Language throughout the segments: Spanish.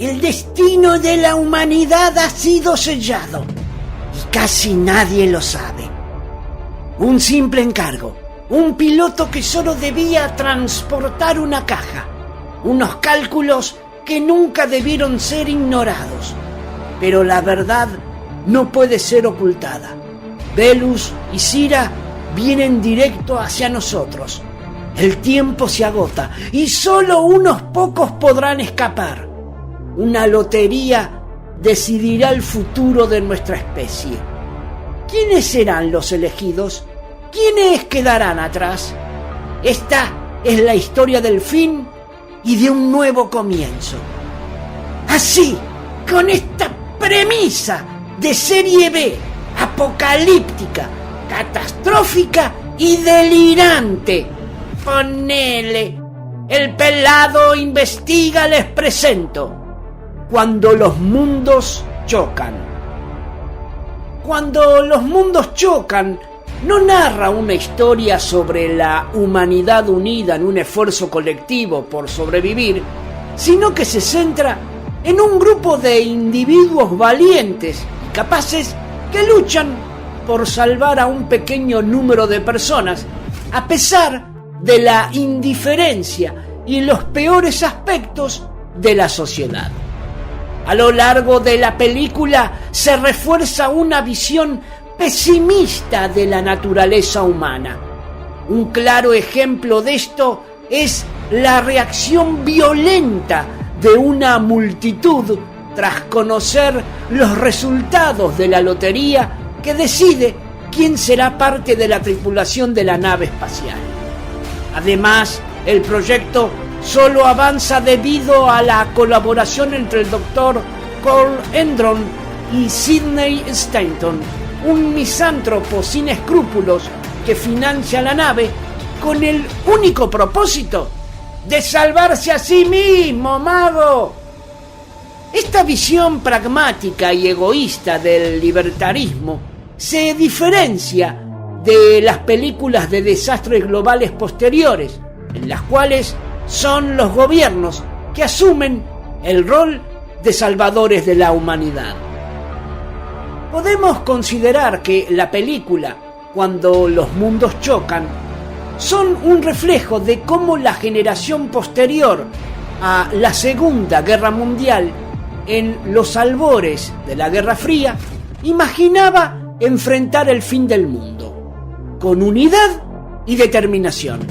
el destino de la humanidad ha sido sellado y casi nadie lo sabe. Un simple encargo, un piloto que solo debía transportar una caja, unos cálculos que nunca debieron ser ignorados. Pero la verdad no puede ser ocultada. Belus y Cira vienen directo hacia nosotros. El tiempo se agota y solo unos pocos podrán escapar. Una lotería decidirá el futuro de nuestra especie. ¿Quiénes serán los elegidos? ¿Quiénes quedarán atrás? Esta es la historia del fin y de un nuevo comienzo. Así, con esta premisa de serie B, apocalíptica, catastrófica y delirante, ponele, el pelado investiga, les presento Cuando los mundos chocan. Cuando los mundos chocan no narra una historia sobre la humanidad unida en un esfuerzo colectivo por sobrevivir, sino que se centra en un grupo de individuos valientes y capaces que luchan por salvar a un pequeño número de personas, a pesar de la indiferencia y los peores aspectos de la sociedad. A lo largo de la película se refuerza una visión pesimista de la naturaleza humana. Un claro ejemplo de esto es la reacción violenta de una multitud tras conocer los resultados de la lotería que decide quién será parte de la tripulación de la nave espacial. Además, el proyecto solo avanza debido a la colaboración entre el Dr. Carl Endron y Sidney Stanton, un misántropo sin escrúpulos que financia la nave con el único propósito de salvarse a sí mismo, mago. Esta visión pragmática y egoísta del libertarismo se diferencia de las películas de desastres globales posteriores, en las cuales son los gobiernos que asumen el rol de salvadores de la humanidad. Podemos considerar que la película Cuando los mundos chocan son un reflejo de cómo la generación posterior a la Segunda Guerra Mundial, en los albores de la Guerra Fría, imaginaba enfrentar el fin del mundo, con unidad y determinación.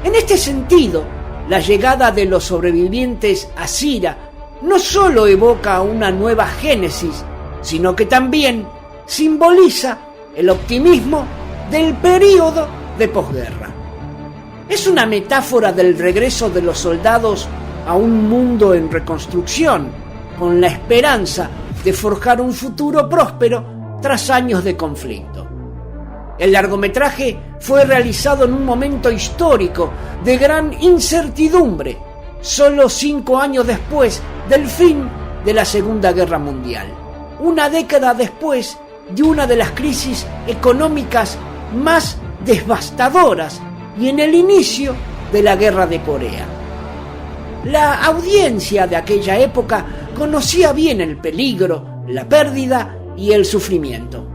En este sentido, la llegada de los sobrevivientes a Cira no solo evoca una nueva génesis, sino que también simboliza el optimismo del período de posguerra. Es una metáfora del regreso de los soldados a un mundo en reconstrucción, con la esperanza de forjar un futuro próspero tras años de conflicto. El largometraje fue realizado en un momento histórico de gran incertidumbre, solo 5 años después del fin de la Segunda Guerra Mundial, una década después de una de las crisis económicas más devastadoras y en el inicio de la Guerra de Corea. La audiencia de aquella época conocía bien el peligro, la pérdida y el sufrimiento.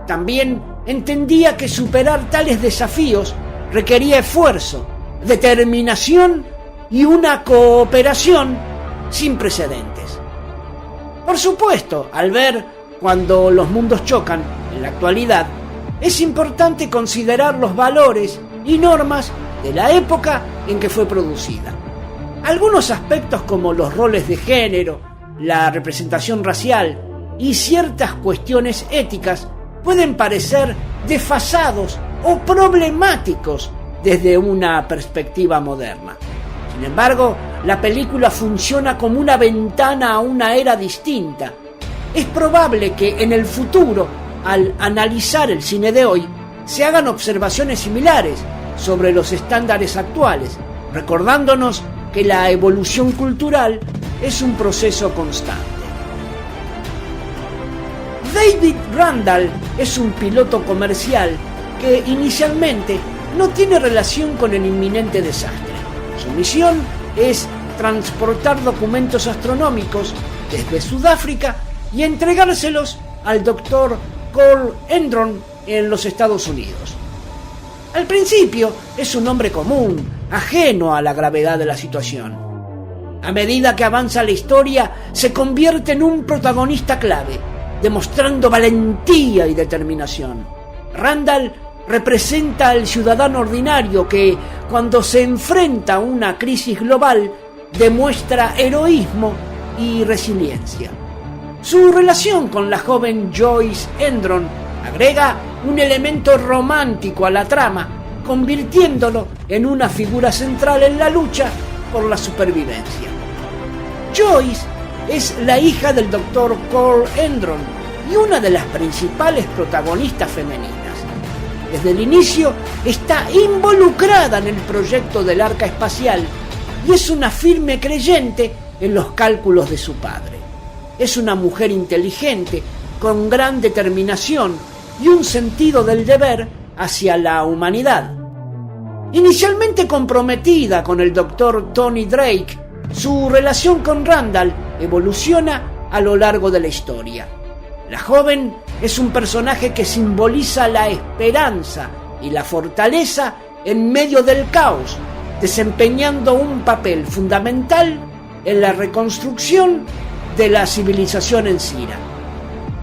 También entendía que superar tales desafíos requería esfuerzo, determinación y una cooperación sin precedentes. Por supuesto, al ver Cuando los mundos chocan en la actualidad, es importante considerar los valores y normas de la época en que fue producida. Algunos aspectos como los roles de género, la representación racial y ciertas cuestiones éticas pueden parecer desfasados o problemáticos desde una perspectiva moderna. Sin embargo, la película funciona como una ventana a una era distinta. Es probable que en el futuro, al analizar el cine de hoy, se hagan observaciones similares sobre los estándares actuales, recordándonos que la evolución cultural es un proceso constante. David Randall es un piloto comercial que inicialmente no tiene relación con el inminente desastre. Su misión es transportar documentos astronómicos desde Sudáfrica y entregárselos al doctor Carl Endron en los Estados Unidos. Al principio es un hombre común, ajeno a la gravedad de la situación. A medida que avanza la historia, se convierte en un protagonista clave, demostrando valentía y determinación. Randall representa al ciudadano ordinario que, cuando se enfrenta a una crisis global, demuestra heroísmo y resiliencia. Su relación con la joven Joyce Endron agrega un elemento romántico a la trama, convirtiéndolo en una figura central en la lucha por la supervivencia. Joyce es la hija del Dr. Carl Endron y una de las principales protagonistas femeninas. Desde el inicio está involucrada en el proyecto del Arca Espacial y es una firme creyente en los cálculos de su padre. Es una mujer inteligente, con gran determinación y un sentido del deber hacia la humanidad. Inicialmente comprometida con el Dr. Tony Drake, su relación con Randall evoluciona a lo largo de la historia. La joven es un personaje que simboliza la esperanza y la fortaleza en medio del caos, desempeñando un papel fundamental en la reconstrucción de la civilización en Sira.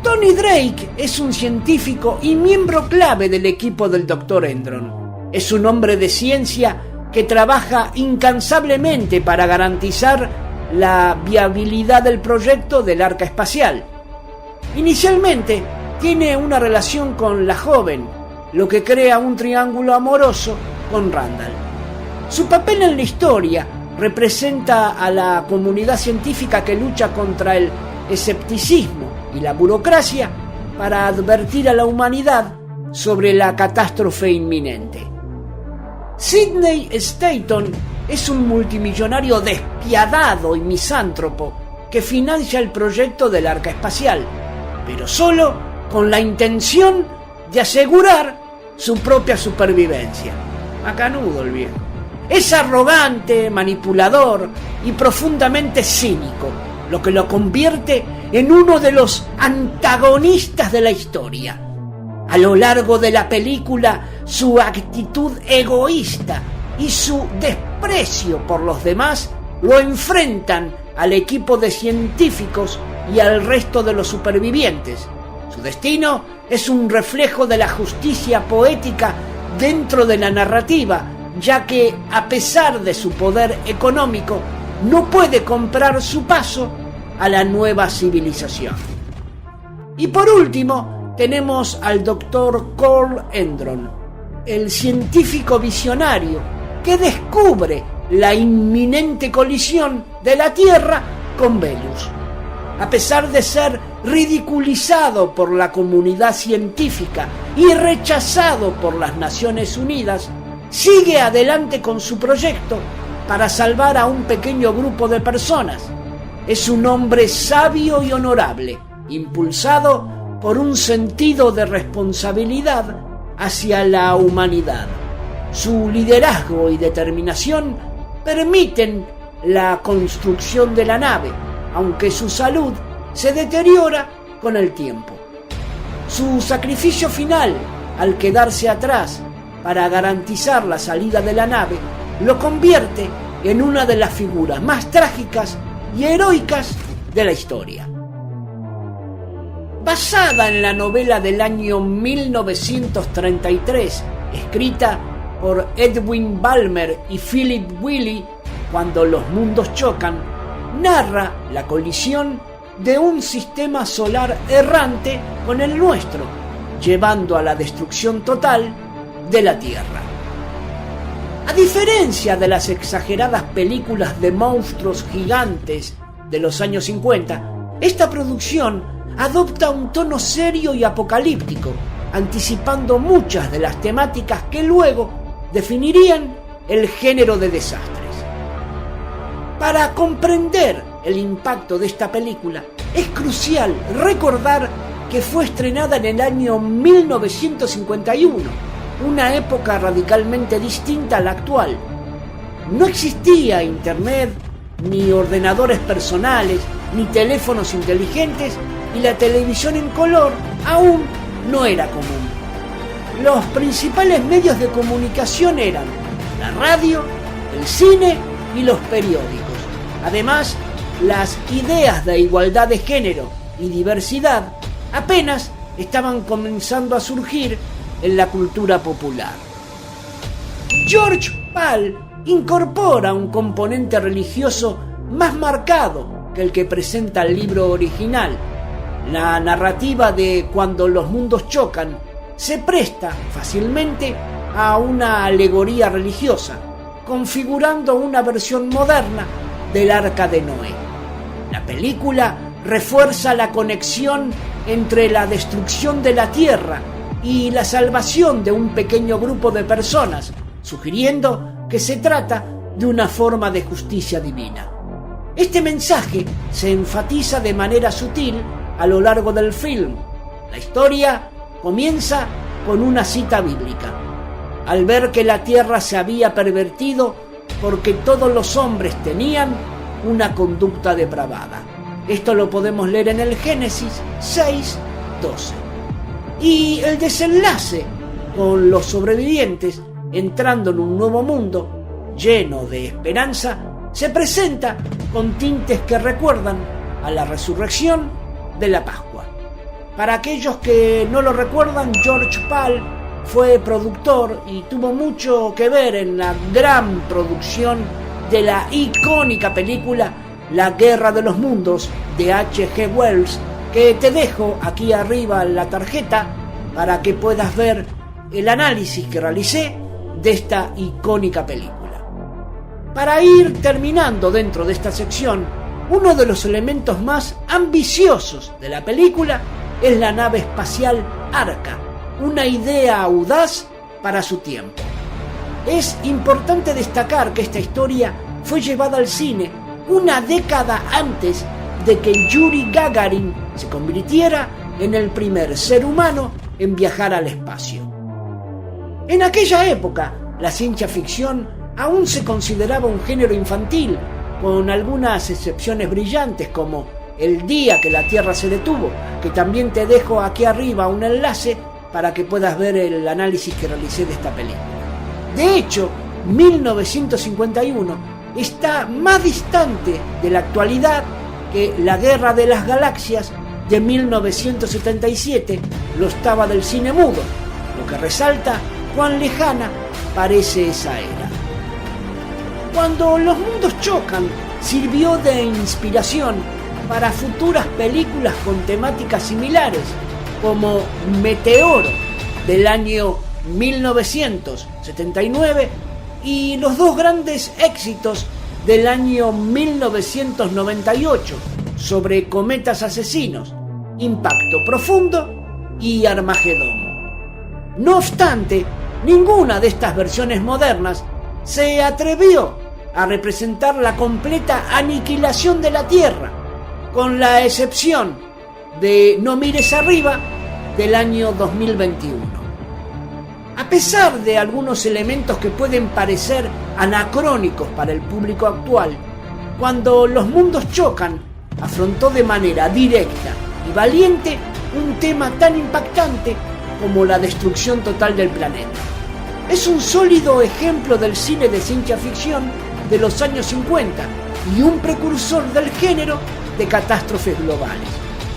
Tony Drake es un científico y miembro clave del equipo del Dr. Endron. Es un hombre de ciencia que trabaja incansablemente para garantizar la viabilidad del proyecto del Arca Espacial. Inicialmente tiene una relación con la joven, lo que crea un triángulo amoroso con Randall. Su papel en la historia representa a la comunidad científica que lucha contra el escepticismo y la burocracia para advertir a la humanidad sobre la catástrofe inminente. Sidney Staton es un multimillonario despiadado y misántropo que financia el proyecto del Arca Espacial, pero solo con la intención de asegurar su propia supervivencia. Macanudo el viejo. Es arrogante, manipulador y profundamente cínico, lo que lo convierte en uno de los antagonistas de la historia. A lo largo de la película, su actitud egoísta y su desprecio por los demás lo enfrentan al equipo de científicos y al resto de los supervivientes. Su destino es un reflejo de la justicia poética dentro de la narrativa, ya que, a pesar de su poder económico, no puede comprar su paso a la nueva civilización. Y por último, tenemos al Dr. Carl Endron, el científico visionario que descubre la inminente colisión de la Tierra con Venus. A pesar de ser ridiculizado por la comunidad científica y rechazado por las Naciones Unidas, sigue adelante con su proyecto para salvar a un pequeño grupo de personas. Es un hombre sabio y honorable, impulsado por un sentido de responsabilidad hacia la humanidad. Su liderazgo y determinación permiten la construcción de la nave, aunque su salud se deteriora con el tiempo. Su sacrificio final, al quedarse atrás para garantizar la salida de la nave, lo convierte en una de las figuras más trágicas y heroicas de la historia. Basada en la novela del año 1933, escrita por Edwin Ballmer y Philip Willey, Cuando los mundos chocan, narra la colisión de un sistema solar errante con el nuestro, llevando a la destrucción total de la Tierra. A diferencia de las exageradas películas de monstruos gigantes de los años 50, esta producción adopta un tono serio y apocalíptico, anticipando muchas de las temáticas que luego definirían el género de desastres. Para comprender el impacto de esta película, es crucial recordar que fue estrenada en el año 1951, una época radicalmente distinta a la actual. No existía internet, ni ordenadores personales, ni teléfonos inteligentes, y la televisión en color aún no era común. Los principales medios de comunicación eran la radio, el cine y los periódicos. Además, las ideas de igualdad de género y diversidad apenas estaban comenzando a surgir en la cultura popular. George Pal incorpora un componente religioso más marcado que el que presenta el libro original. La narrativa de Cuando los mundos chocan se presta fácilmente a una alegoría religiosa, configurando una versión moderna del Arca de Noé. La película refuerza la conexión entre la destrucción de la tierra y la salvación de un pequeño grupo de personas, sugiriendo que se trata de una forma de justicia divina. Este mensaje se enfatiza de manera sutil a lo largo del film. La historia comienza con una cita bíblica. Al ver que la tierra se había pervertido porque todos los hombres tenían una conducta depravada. Esto lo podemos leer en el Génesis 6:12. Y el desenlace, con los sobrevivientes entrando en un nuevo mundo lleno de esperanza, se presenta con tintes que recuerdan a la resurrección de la Pascua. Para aquellos que no lo recuerdan, George Pal fue productor y tuvo mucho que ver en la gran producción de la icónica película La Guerra de los Mundos de H.G. Wells, que te dejo aquí arriba en la tarjeta para que puedas ver el análisis que realicé de esta icónica película. Para ir terminando dentro de esta sección, uno de los elementos más ambiciosos de la película es la nave espacial Arca, una idea audaz para su tiempo. Es importante destacar que esta historia fue llevada al cine una década antes de que Yuri Gagarin se convirtiera en el primer ser humano en viajar al espacio. En aquella época, la ciencia ficción aún se consideraba un género infantil, con algunas excepciones brillantes como El día que la Tierra se detuvo, que también te dejo aquí arriba un enlace para que puedas ver el análisis que realicé de esta película. De hecho, 1951 está más distante de la actualidad que La Guerra de las Galaxias de 1977 lo estaba del cine mudo, lo que resalta cuán lejana parece esa era. Cuando los mundos chocan, sirvió de inspiración para futuras películas con temáticas similares, como Meteoro del año 1979 y los dos grandes éxitos del año 1998 sobre cometas asesinos, Impacto Profundo y Armagedón. No obstante, ninguna de estas versiones modernas se atrevió a representar la completa aniquilación de la Tierra, con la excepción de No mires arriba del año 2021. A pesar de algunos elementos que pueden parecer anacrónicos para el público actual, Cuando los mundos chocan afrontó de manera directa y valiente un tema tan impactante como la destrucción total del planeta. Es un sólido ejemplo del cine de ciencia ficción de los años 50 y un precursor del género de catástrofes globales.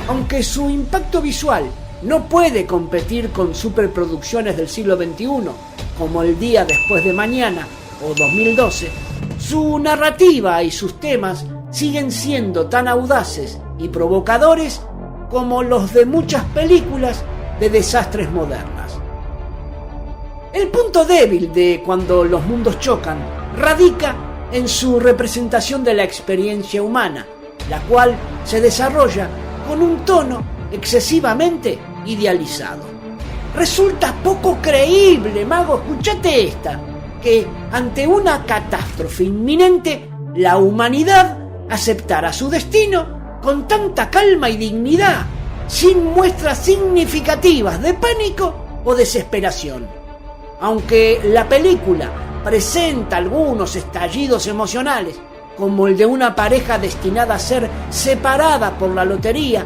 Aunque su impacto visual no puede competir con superproducciones del siglo XXI, como El día después de mañana o 2012, su narrativa y sus temas siguen siendo tan audaces y provocadores como los de muchas películas de desastres modernas. El punto débil de Cuando los mundos chocan radica en su representación de la experiencia humana, la cual se desarrolla con un tono excesivamente idealizado. Resulta poco creíble, mago, escúchate esta, que ante una catástrofe inminente, la humanidad aceptara su destino con tanta calma y dignidad, sin muestras significativas de pánico o desesperación. Aunque la película presenta algunos estallidos emocionales como el de una pareja destinada a ser separada por la lotería,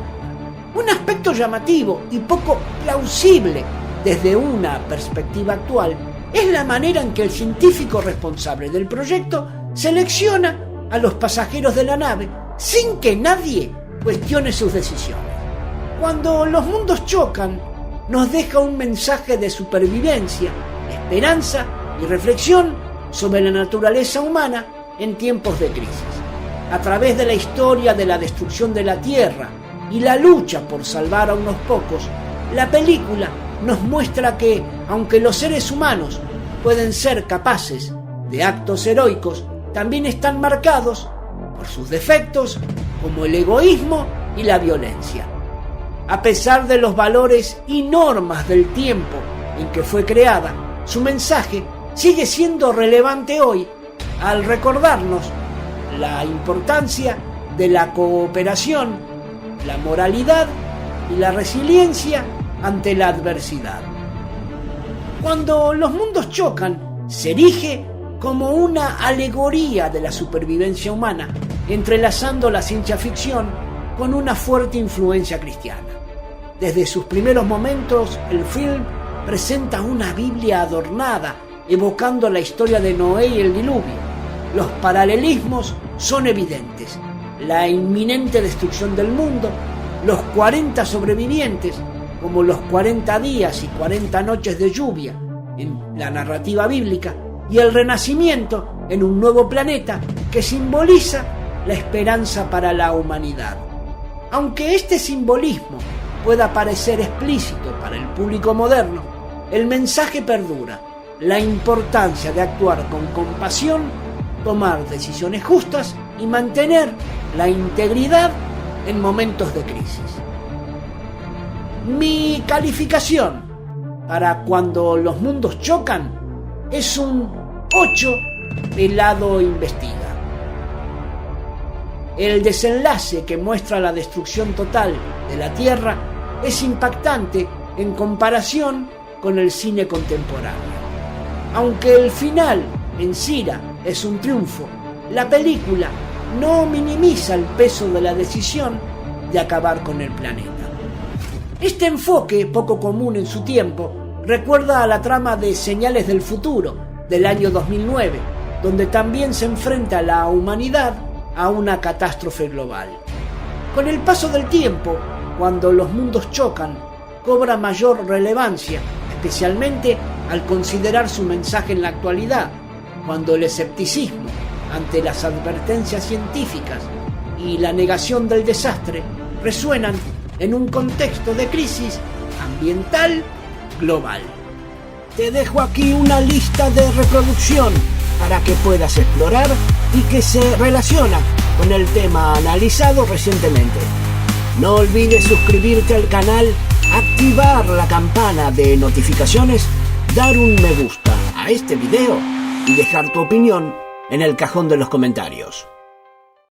un aspecto llamativo y poco plausible desde una perspectiva actual es la manera en que el científico responsable del proyecto selecciona a los pasajeros de la nave sin que nadie cuestione sus decisiones. Cuando los mundos chocan, nos deja un mensaje de supervivencia, esperanza y reflexión sobre la naturaleza humana en tiempos de crisis. A través de la historia de la destrucción de la Tierra y la lucha por salvar a unos pocos, la película nos muestra que, aunque los seres humanos pueden ser capaces de actos heroicos, también están marcados por sus defectos, como el egoísmo y la violencia. A pesar de los valores y normas del tiempo en que fue creada, su mensaje sigue siendo relevante hoy al recordarnos la importancia de la cooperación, la moralidad y la resiliencia ante la adversidad. Cuando los mundos chocan, se erige como una alegoría de la supervivencia humana, entrelazando la ciencia ficción con una fuerte influencia cristiana. Desde sus primeros momentos, el film presenta una Biblia adornada, evocando la historia de Noé y el diluvio. Los paralelismos son evidentes: la inminente destrucción del mundo, los 40 sobrevivientes, como los 40 días y 40 noches de lluvia en la narrativa bíblica, y el renacimiento en un nuevo planeta que simboliza la esperanza para la humanidad. Aunque este simbolismo pueda parecer explícito para el público moderno, el mensaje perdura: la importancia de actuar con compasión, tomar decisiones justas y mantener la integridad en momentos de crisis. Mi calificación para Cuando los mundos chocan es un 8 Pelado investiga. El desenlace que muestra la destrucción total de la Tierra es impactante en comparación con el cine contemporáneo. Aunque el final en Sira es un triunfo, la película no minimiza el peso de la decisión de acabar con el planeta. Este enfoque, poco común en su tiempo, recuerda a la trama de Señales del futuro, del año 2009, donde también se enfrenta la humanidad a una catástrofe global. Con el paso del tiempo, Cuando los mundos chocan, cobra mayor relevancia, especialmente al considerar su mensaje en la actualidad, cuando el escepticismo ante las advertencias científicas y la negación del desastre resuenan en un contexto de crisis ambiental global. Te dejo aquí una lista de reproducción para que puedas explorar y que se relaciona con el tema analizado recientemente. No olvides suscribirte al canal, activar la campana de notificaciones, dar un me gusta a este video y dejar tu opinión en el cajón de los comentarios.